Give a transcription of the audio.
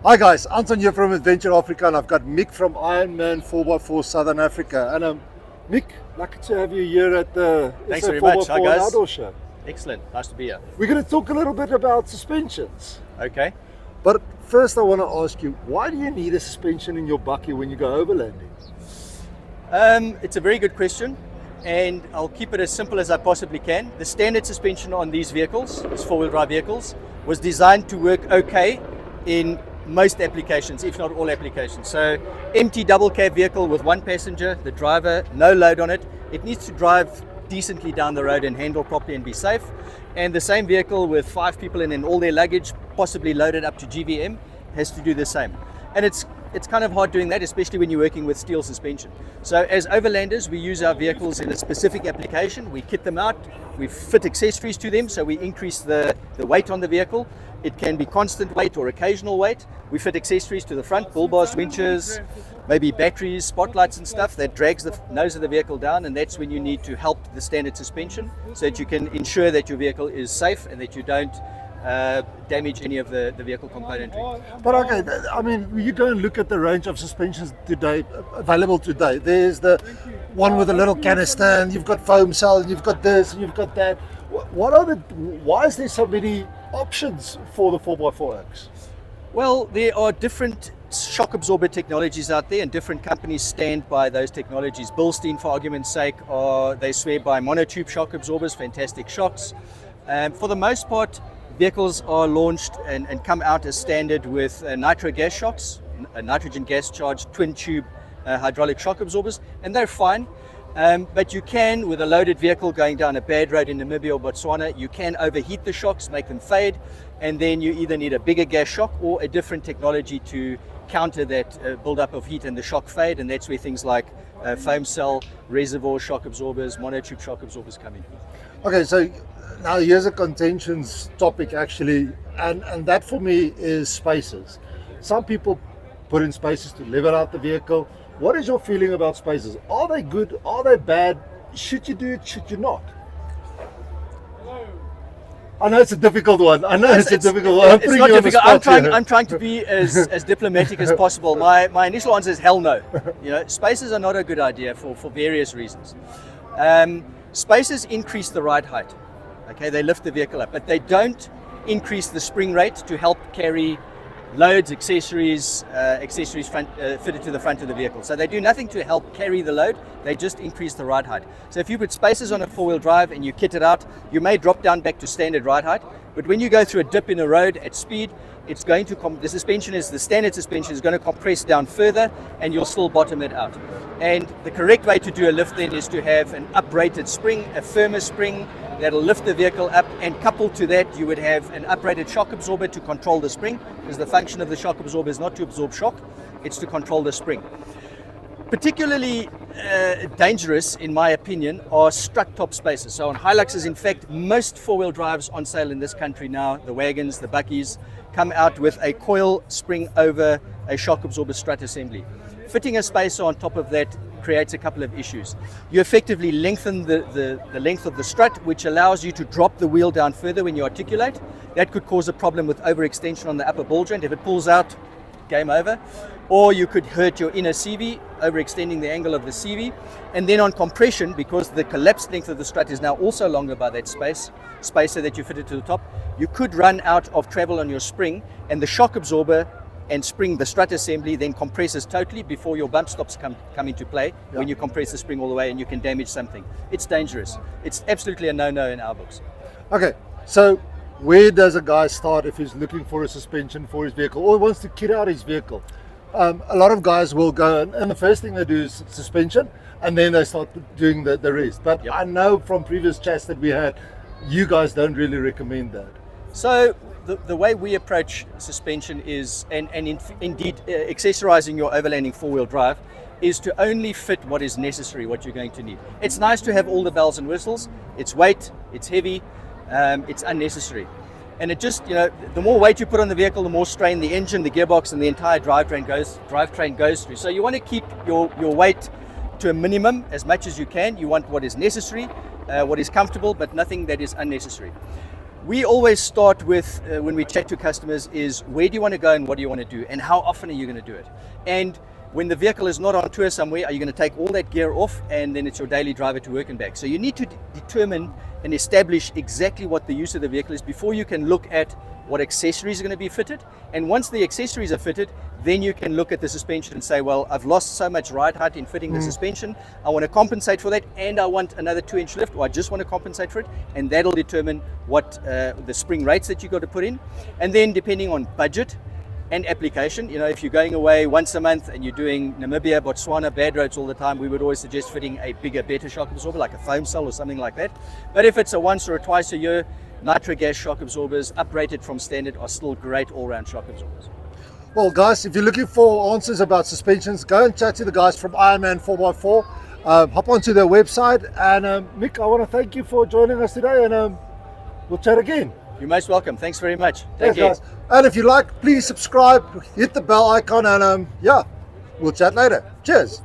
Hi guys, Anton here from Adventure Africa, and I've got Mick from Ironma4x4 South Africa. And Mick, lucky to have you here at the Thanks very much. Hi guys. Outdoor Show. Excellent, nice to be here. We're going to talk a little bit about suspensions. Okay. But first I want to ask you, why do you need a suspension in your bakkie when you go overlanding? It's a very good question, and I'll keep it as simple as I possibly can. The standard suspension on these vehicles, these four-wheel drive vehicles, was designed to work okay in most applications, if not all applications. So empty double cab vehicle with one passenger, the driver, no load on it. It needs to drive decently down the road and handle properly and be safe. And the same vehicle with 5 people in and all their luggage, possibly loaded up to GVM, has to do the same. And it's kind of hard doing that, especially when you're working with steel suspension. So as overlanders, we use our vehicles in a specific application. We kit them out, we fit accessories to them, so we increase the weight on the vehicle. It can be constant weight or occasional weight. We fit accessories to the front, bull bars, winches, maybe batteries, spotlights and stuff that drags the nose of the vehicle down, and that's when you need to help the standard suspension so that you can ensure that your vehicle is safe and that you don't damage any of the vehicle componentry. But okay, I mean, you go and look at the range of suspensions today, available today. There's the one with a little canister, and you've got foam cell, and you've got this, and you've got that. Why is there so many options for the 4x4X? Well, there are different shock absorber technologies out there, and different companies stand by those technologies. Bilstein, for argument's sake, they swear by monotube shock absorbers, fantastic shocks. For the most part, vehicles are launched and come out as standard with nitro gas shocks, nitrogen gas charged twin tube hydraulic shock absorbers, and they're fine. But you can, with a loaded vehicle going down a bad road in Namibia or Botswana, you can overheat the shocks, make them fade, and then you either need a bigger gas shock or a different technology to counter that buildup of heat and the shock fade, and that's where things like foam cell, reservoir shock absorbers, monotube shock absorbers come in. Okay, so now here's a contentions topic actually, and that for me is spacers. Some people put in spacers to level out the vehicle. What is your feeling about spacers? Are they good? Are they bad? Should you do it? Should you not? I know it's a difficult one. I'm not difficult. I'm trying to be as diplomatic as possible. My initial answer is hell no. You know, spacers are not a good idea for various reasons. Spacers increase the ride height. Okay, they lift the vehicle up, but they don't increase the spring rate to help carry loads, accessories fitted to the front of the vehicle. So they do nothing to help carry the load, they just increase the ride height. So if you put spacers on a four-wheel drive and you kit it out, you may drop down back to standard ride height, but when you go through a dip in a road at speed, it's going to the standard suspension is going to compress down further, and you'll still bottom it out. And the correct way to do a lift then is to have an uprated spring, a firmer spring that'll lift the vehicle up, and coupled to that you would have an uprated shock absorber to control the spring, because the function of the shock absorber is not to absorb shock, it's to control the spring. Particularly dangerous, in my opinion, are strut top spacers. So on Hiluxes, in fact, most four-wheel drives on sale in this country now, the wagons, the bakkies, come out with a coil spring over a shock absorber strut assembly. Fitting a spacer on top of that creates a couple of issues. You effectively lengthen the length of the strut, which allows you to drop the wheel down further when you articulate. That could cause a problem with overextension on the upper ball joint. If it pulls out, game over. Or you could hurt your inner CV, overextending the angle of the CV. And then on compression, because the collapsed length of the strut is now also longer by that spacer that you fitted to the top, you could run out of travel on your spring, and the shock absorber and spring, the strut assembly, then compresses totally before your bump stops come into play. Yeah. When you compress the spring all the way, and you can damage something. It's dangerous. It's absolutely a no-no in our books. Okay, so where does a guy start if he's looking for a suspension for his vehicle or wants to kit out his vehicle? A lot of guys will go and the first thing they do is suspension, and then they start doing the rest. But yep. I know from previous chats that we had, you guys don't really recommend that. So the way we approach suspension is, and indeed accessorizing your overlanding four-wheel drive, is to only fit what is necessary, what you're going to need. It's nice to have all the bells and whistles. It's weight, it's heavy, it's unnecessary. And it just, the more weight you put on the vehicle, the more strain the engine, the gearbox, and the entire drivetrain goes through. So you want to keep your weight to a minimum as much as you can. You want what is necessary, what is comfortable, but nothing that is unnecessary. We always start with, when we chat to customers, is where do you want to go and what do you want to do and how often are you going to do it? And when the vehicle is not on tour somewhere, are you going to take all that gear off and then it's your daily driver to work and back? So you need to determine and establish exactly what the use of the vehicle is before you can look at what accessories are going to be fitted. And once the accessories are fitted, then you can look at the suspension and say, well, I've lost so much ride height in fitting the suspension. I want to compensate for that, and I want another 2-inch lift, or I just want to compensate for it. And that'll determine what the spring rates that you got to put in. And then depending on budget and application, you know, if you're going away once a month and you're doing Namibia, Botswana, bad roads all the time, we would always suggest fitting a bigger, better shock absorber, like a foam cell or something like that. But if it's a once or a twice a year, nitro gas shock absorbers, uprated from standard, are still great all-round shock absorbers. Well, guys, if you're looking for answers about suspensions, go and chat to the guys from Ironma4x4. Hop onto their website. And Mick, I want to thank you for joining us today, and we'll chat again. You're most welcome. Thanks very much. Thank you. Guys. And if you like, please subscribe, hit the bell icon, and yeah, we'll chat later. Cheers.